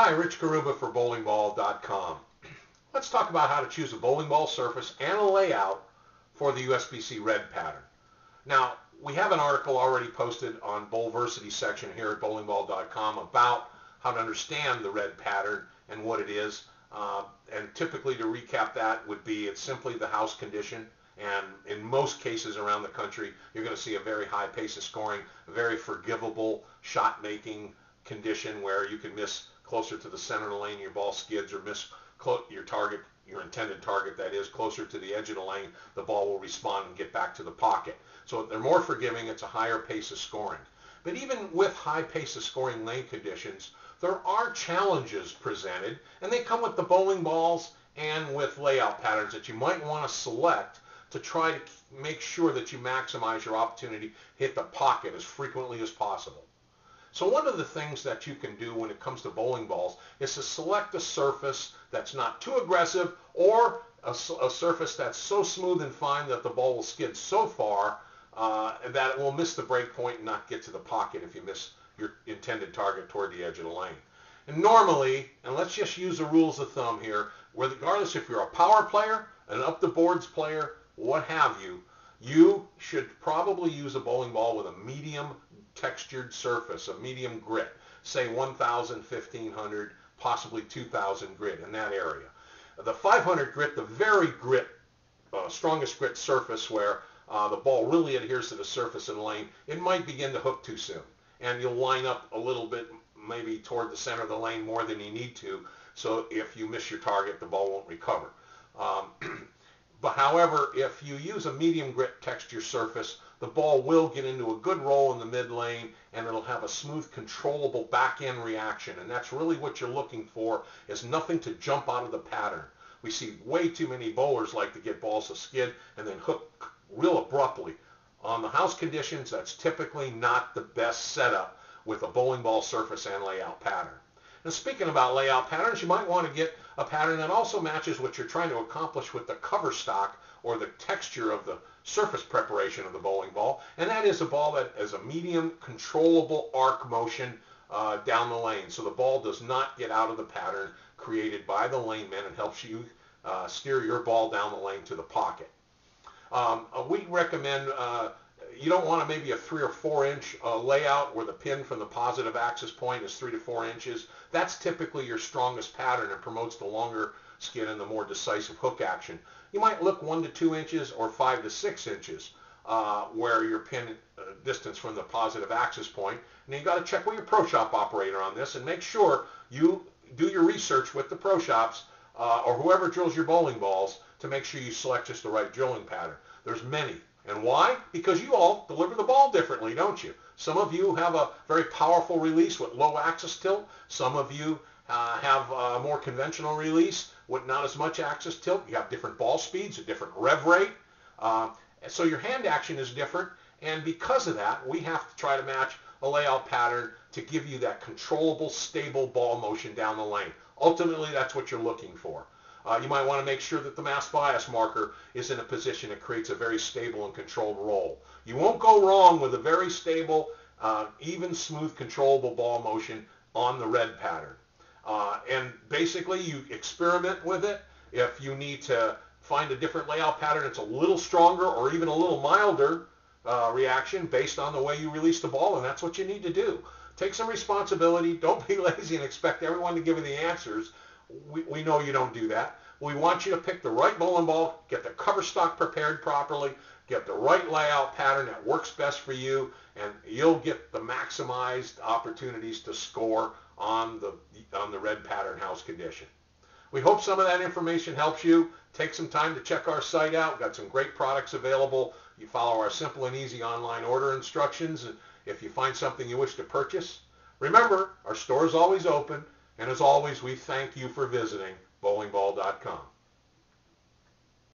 Hi, Rich Karuba for bowlingball.com. Let's talk about how to choose a bowling ball surface and a layout for the USBC red pattern. Now, we have an article already posted on Bowlversity section here at bowlingball.com about how to understand the red pattern and what it is. And typically, to recap that, would be it's simply the house condition. And in most cases around the country, you're going to see a very high pace of scoring, a very forgivable shot-making condition where you can miss closer to the center of the lane, your ball skids, or miss your target, your intended target, that is, closer to the edge of the lane, the ball will respond and get back to the pocket. So they're more forgiving, it's a higher pace of scoring. But even with high pace of scoring lane conditions, there are challenges presented, and they come with the bowling balls and with layout patterns that you might want to select to try to make sure that you maximize your opportunity to hit the pocket as frequently as possible. So one of the things that you can do when it comes to bowling balls is to select a surface that's not too aggressive, or a surface that's so smooth and fine that the ball will skid so far that it will miss the break point and not get to the pocket if you miss your intended target toward the edge of the lane. And normally, and let's just use the rules of thumb here, regardless if you're a power player, an up the boards player, what have you, you should probably use a bowling ball with a medium textured surface, a medium grit, say 1,000, 1,500, possibly 2,000 grit in that area. The 500 grit, the very strongest grit surface where the ball really adheres to the surface in the lane, it might begin to hook too soon. And you'll line up a little bit maybe toward the center of the lane more than you need to, so if you miss your target, the ball won't recover. But however, if you use a medium grit texture surface, the ball will get into a good roll in the mid lane, and it'll have a smooth, controllable back-end reaction. And that's really what you're looking for, is nothing to jump out of the pattern. We see way too many bowlers like to get balls to skid and then hook real abruptly. On the house conditions, that's typically not the best setup with a bowling ball surface and layout pattern. And speaking about layout patterns, you might want to get a pattern that also matches what you're trying to accomplish with the cover stock or the texture of the surface preparation of the bowling ball. And that is a ball that is a medium controllable arc motion down the lane. So the ball does not get out of the pattern created by the laneman and helps you steer your ball down the lane to the pocket. We recommend you don't want maybe a 3 or 4 inch layout where the pin from the positive axis point is 3 to 4 inches. That's typically your strongest pattern and promotes the longer skid and the more decisive hook action. You might look 1 to 2 inches or 5 to 6 inches where your pin distance from the positive axis point. And you've got to check with your pro shop operator on this and make sure you do your research with the pro shops or whoever drills your bowling balls to make sure you select just the right drilling pattern. There's many. And why? Because you all deliver the ball differently, don't you? Some of you have a very powerful release with low axis tilt. Some of you have a more conventional release with not as much axis tilt. You have different ball speeds, a different rev rate. So your hand action is different. And because of that, we have to try to match a layout pattern to give you that controllable, stable ball motion down the lane. Ultimately, that's what you're looking for. You might want to make sure that the mass bias marker is in a position that creates a very stable and controlled roll. You won't go wrong with a very stable, even, smooth, controllable ball motion on the red pattern. And basically, you experiment with it. If you need to find a different layout pattern that's a little stronger or even a little milder reaction based on the way you release the ball, and that's what you need to do. Take some responsibility. Don't be lazy and expect everyone to give you the answers. We know you don't do that. We want you to pick the right bowling ball, get the cover stock prepared properly, get the right layout pattern that works best for you, and you'll get the maximized opportunities to score on the red pattern house condition. We hope some of that information helps you. Take some time to check our site out. We've got some great products available. You follow our simple and easy online order instructions, and if you find something you wish to purchase, remember, our store is always open. And as always, we thank you for visiting bowlingball.com.